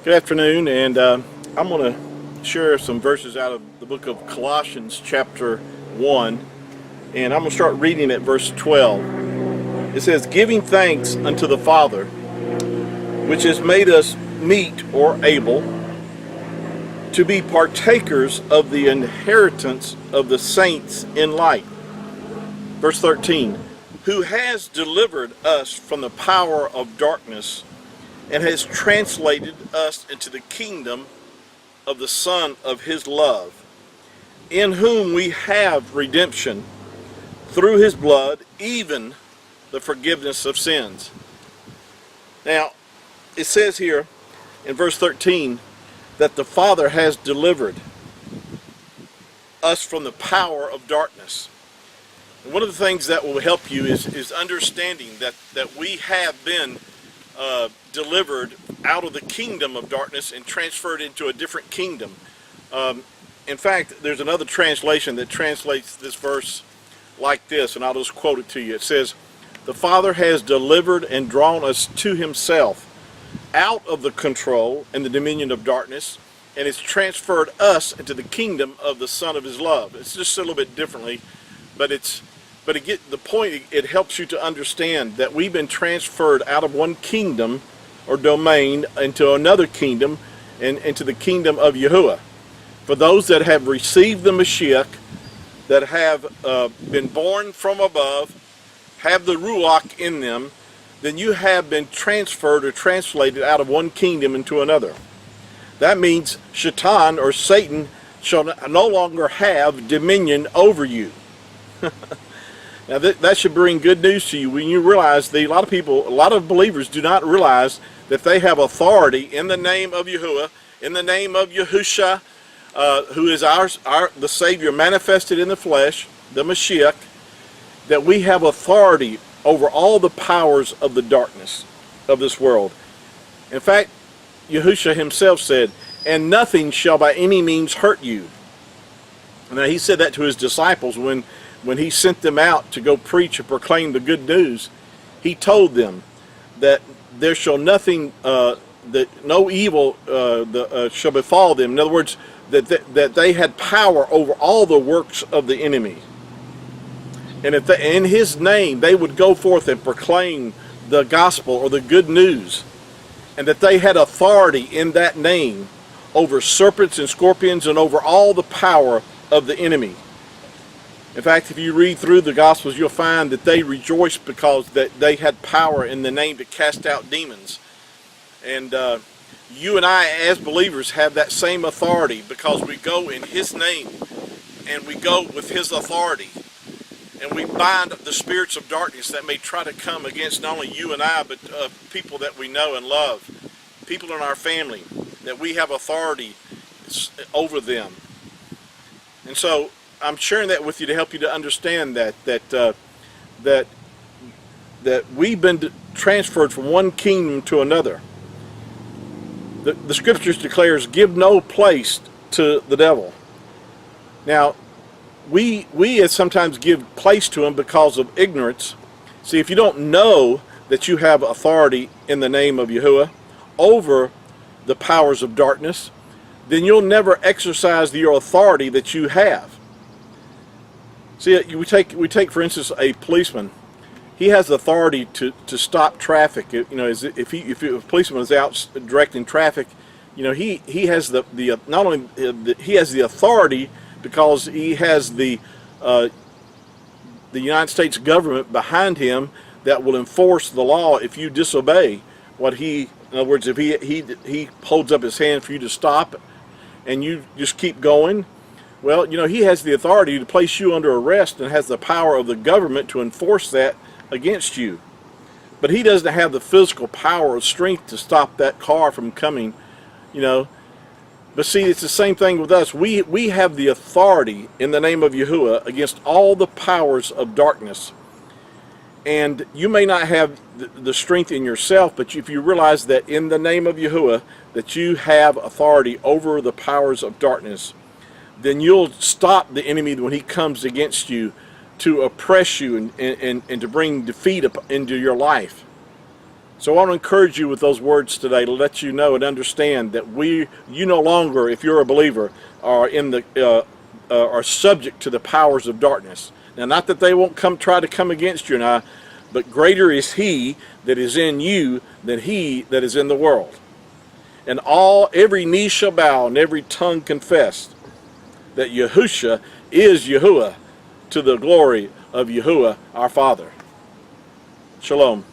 Good afternoon, and I'm going to share some verses out of the book of Colossians chapter 1, and I'm going to start reading at verse 12. It says, "Giving thanks unto the Father, which has made us meet or able to be partakers of the inheritance of the saints in light." Verse 13, "Who has delivered us from the power of darkness and has translated us into the kingdom of the Son of his love, in whom we have redemption through his blood, even the forgiveness of sins." Now, it says here in verse 13 that the Father has delivered us from the power of darkness. And one of the things that will help you is understanding that we have been delivered out of the kingdom of darkness and transferred into a different kingdom. In fact, there's another translation that translates this verse like this, and I'll just quote it to you. It says, "The Father has delivered and drawn us to himself out of the control and the dominion of darkness, and has transferred us into the kingdom of the Son of his love." It's just a little bit differently, but the point. It helps you to understand that we've been transferred out of one kingdom or domain into another kingdom, and into the kingdom of Yahuwah. For those that have received the Mashiach, that have been born from above, have the Ruach in them, then you have been transferred or translated out of one kingdom into another. That means Shaitan, or Satan, shall no longer have dominion over you. Now that should bring good news to you when you realize a lot of believers do not realize that they have authority in the name of Yahuwah, in the name of Yahusha, who is the Savior manifested in the flesh, the Mashiach, that we have authority over all the powers of the darkness of this world. In fact, Yahusha himself said, "And nothing shall by any means hurt you." Now he said that to his disciples when he sent them out to go preach and proclaim the good news. He told them that there shall nothing, that no evil shall befall them. In other words, that they had power over all the works of the enemy. And if in his name they would go forth and proclaim the gospel or the good news, and that they had authority in that name over serpents and scorpions and over all the power of the enemy. In fact, if you read through the Gospels, you'll find that they rejoiced because that they had power in the name to cast out demons. And you and I, as believers, have that same authority because we go in his name and we go with his authority. And we bind the spirits of darkness that may try to come against not only you and I, but people that we know and love, people in our family, that we have authority over them. And so I'm sharing that with you to help you to understand that we've been transferred from one kingdom to another. The scriptures declares, "Give no place to the devil." Now, we sometimes give place to him because of ignorance. See, if you don't know that you have authority in the name of Yahuwah over the powers of darkness, then you'll never exercise your authority that you have. See, we take for instance a policeman. He has authority to stop traffic. You know, if a policeman is out directing traffic, you know, he has not only he has the authority because he has the United States government behind him that will enforce the law if you disobey what he. In other words, if he holds up his hand for you to stop, and you just keep going. Well, you know, he has the authority to place you under arrest and has the power of the government to enforce that against you. But he doesn't have the physical power or strength to stop that car from coming, you know. But see, it's the same thing with us. We have the authority in the name of Yahuwah against all the powers of darkness. And you may not have the strength in yourself, but if you realize that in the name of Yahuwah that you have authority over the powers of darkness, then you'll stop the enemy when he comes against you to oppress you and to bring defeat into your life. So I want to encourage you with those words today to let you know and understand that you no longer, if you're a believer, are are subject to the powers of darkness. Now, not that they won't try to come against you and I, but greater is He that is in you than he that is in the world. And every knee shall bow and every tongue confess that Yahushua is Yahuwah, to the glory of Yahuwah our Father. Shalom.